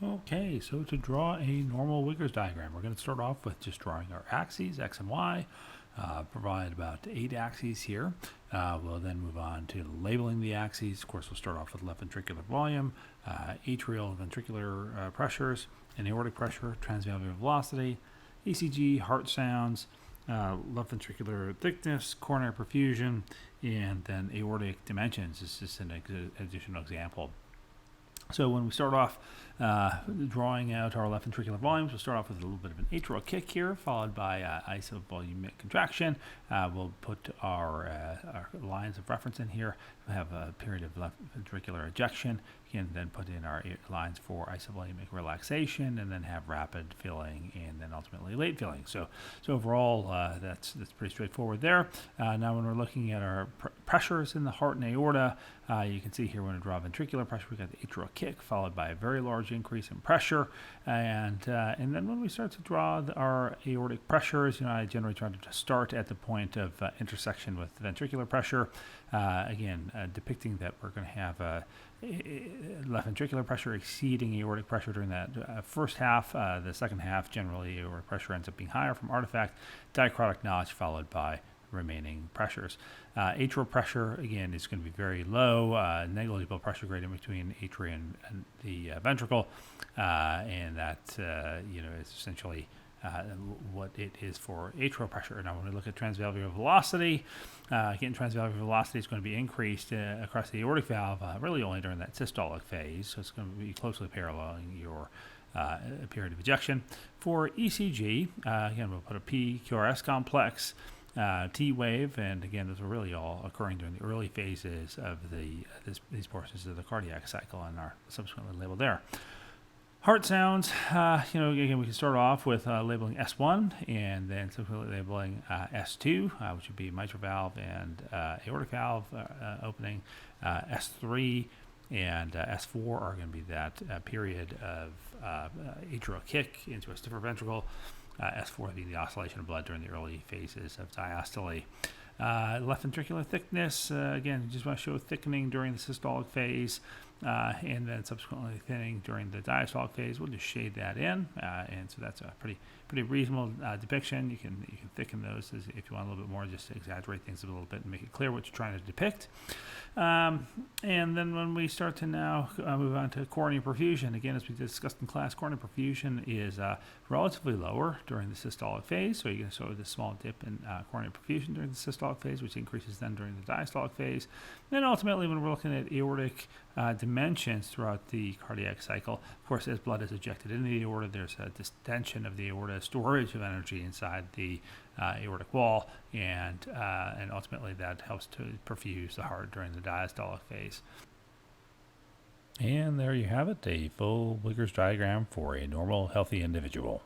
Okay, so to draw a normal Wiggers diagram, we're going to start off with just drawing our axes, X and Y, provide about 8 axes here. We'll then move on to labeling the axes. Of course, we'll start off with left ventricular volume, atrial ventricular pressures, and aortic pressure, transvalvular velocity, ECG, heart sounds, left ventricular thickness, coronary perfusion, and then aortic dimensions. This is just an additional example. So when we start off drawing out our left ventricular volumes, we'll start off with a little bit of an atrial kick here, followed by isovolumic contraction. We'll put our lines of reference in here. We'll have a period of left ventricular ejection. We can then put in our lines for isovolumic relaxation, and then have rapid filling, and then ultimately late filling. So overall, that's pretty straightforward there. Now when we're looking at our pressures in the heart and aorta, you can see here when we draw ventricular pressure, we got the atrial kick followed by a very large increase in pressure, and then when we start to draw our aortic pressures, I generally try to start at the point of intersection with ventricular pressure. Again, depicting that we're going to have left ventricular pressure exceeding aortic pressure during that first half. The second half, generally, aortic pressure ends up being higher from artifact, dicrotic notch, followed by remaining pressures. Atrial pressure, again, is going to be very low, negligible pressure gradient between atria and the ventricle, and that is essentially what it is for atrial pressure. Now, when we look at transvalvular velocity, again, transvalvular velocity is going to be increased across the aortic valve really only during that systolic phase, so it's going to be closely paralleling your period of ejection. For ECG, again, we'll put a P-QRS complex, T wave, and again, those are really all occurring during the early phases of these portions of the cardiac cycle and are subsequently labeled there. Heart sounds, again, we can start off with labeling S1 and then subsequently labeling S2, which would be mitral valve and aortic valve opening. S3 and S4 are going to be that period of atrial kick into a stiffer ventricle. S4 being the oscillation of blood during the early phases of diastole. Left ventricular thickness, again, just want to show thickening during the systolic phase, and then subsequently thinning during the diastolic phase. We'll just shade that in, and so that's a pretty reasonable depiction. You can thicken those if you want a little bit more, just to exaggerate things a little bit and make it clear what you're trying to depict. And then when we start to now move on to coronary perfusion, again, as we discussed in class, coronary perfusion is relatively lower during the systolic phase. So you're going to show this small dip in coronary perfusion during the systolic phase, which increases then during the diastolic phase. And then ultimately, when we're looking at aortic dimensions throughout the cardiac cycle, of course, as blood is ejected into the aorta, there's a distension of the aorta, storage of energy inside the aortic wall, and ultimately that helps to perfuse the heart during the diastolic phase. And there you have it, a full Wiggers diagram for a normal, healthy individual.